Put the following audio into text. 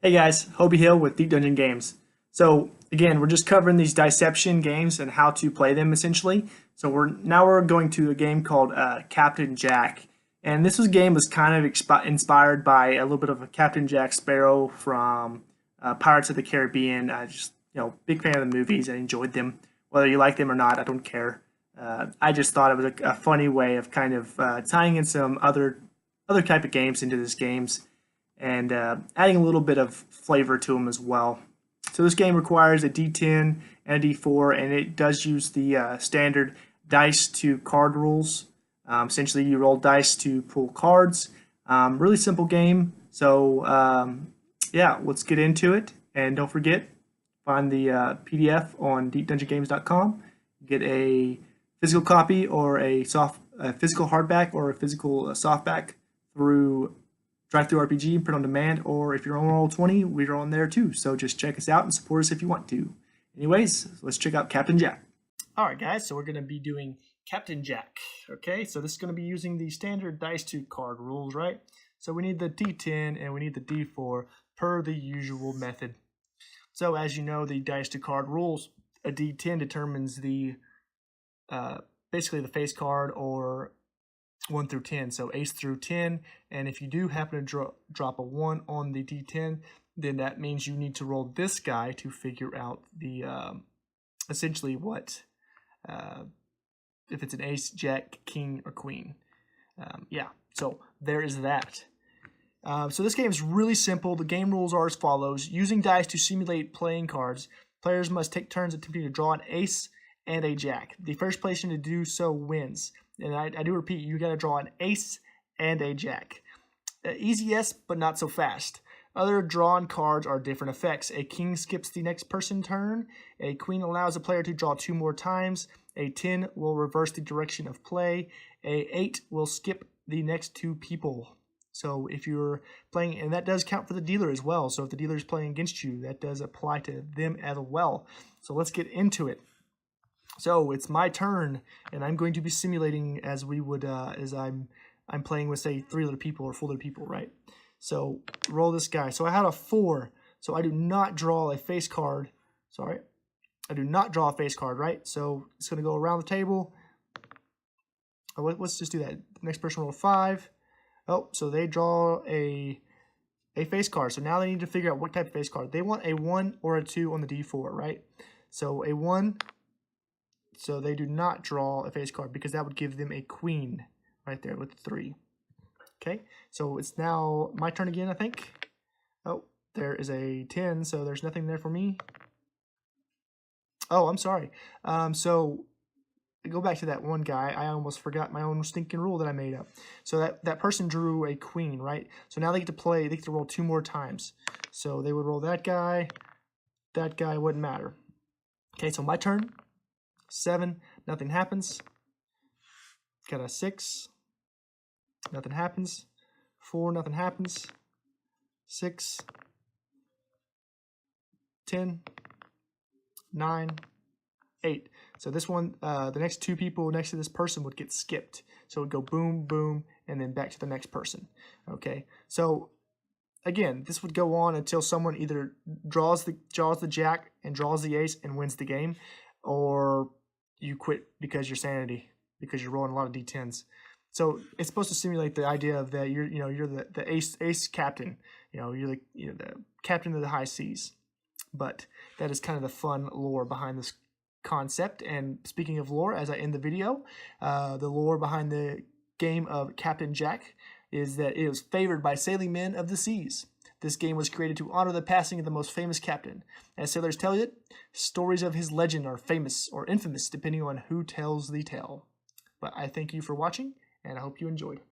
Hey guys, Hobie Hill with Deep Dungeon Games. So again, we're just covering these Diception games and how to play them essentially. So we're going to a game called Captain Jack, and this game was kind of inspired by a little bit of a Captain Jack Sparrow from Pirates of the Caribbean. I just big fan of the movies. I enjoyed them, whether you like them or not. I don't care. I just thought it was a funny way of kind of tying in some other type of games into this games and adding a little bit of flavor to them as well. So this game requires a D10 and a D4, and it does use the standard dice to card rules. Essentially, you roll dice to pull cards. Really simple game. So yeah, let's get into it. And don't forget, find the PDF on deepdungeongames.com. Get a physical copy or a physical hardback or a physical softback through Drive-Thru RPG, print on demand, or if you're on Roll20, we're on there too. So just check us out and support us if you want to. Anyways, let's check out Captain Jack. All right, guys, so we're going to be doing Captain Jack. Okay, so this is going to be using the standard dice to card rules, right? So we need the D10 and we need the D4 per the usual method. So as you know, the dice to card rules, a D10 determines the basically the face card or 1 through 10, so ace through 10, and if you do happen to drop a 1 on the D10, then that means you need to roll this guy to figure out the essentially what if it's an ace, jack, king, or queen. Yeah, so there is that. So this game is really simple. The game rules are as follows. Using dice to simulate playing cards, players must take turns attempting to draw an ace and a jack. The first person to do so wins. And I do repeat, you got to draw an ace and a jack. Easy, yes, but not so fast. Other drawn cards are different effects. A king skips the next person's turn. A queen allows a player to draw 2 more times. A 10 will reverse the direction of play. A 8 will skip the next 2 people. So if you're playing, and that does count for the dealer as well. So if the dealer is playing against you, that does apply to them as well. So let's get into it. So it's my turn, and I'm going to be simulating as we would as I'm playing with, say, 3 other people or 4 other people, right? So roll this guy. So I had a 4, so I do not draw a face card. Sorry, I do not draw a face card, right? So it's going to go around the table. Oh, let's just do that. The next person rolled 5. Oh, so they draw a face card. So now they need to figure out what type of face card. They want a 1 or a 2 on the D4, right? So a 1. So they do not draw a face card because that would give them a queen right there with 3. Okay, so it's now my turn again, I think. Oh, there is a 10, so there's nothing there for me. Oh, I'm sorry. So go back to that one guy. I almost forgot my own stinking rule that I made up. So that person drew a queen, right? So now they get to play, they get to roll 2 more times. So they would roll that guy wouldn't matter. Okay, so my turn. 7, nothing happens. Got a 6, nothing happens. 4, nothing happens. 6, 10, 9, 8. So this one, the next 2 people next to this person would get skipped. So it would go boom, boom, and then back to the next person. Okay, so again, this would go on until someone either draws the jack and draws the ace and wins the game, or you quit because you're sanity, because you're rolling a lot of D10s. So it's supposed to simulate the idea of that you're the ace captain. You're the captain of the high seas. But that is kind of the fun lore behind this concept. And speaking of lore, as I end the video, the lore behind the game of Captain Jack is that it was favored by sailing men of the seas. This game was created to honor the passing of the most famous captain. As sailors tell it, stories of his legend are famous or infamous depending on who tells the tale. But I thank you for watching, and I hope you enjoyed.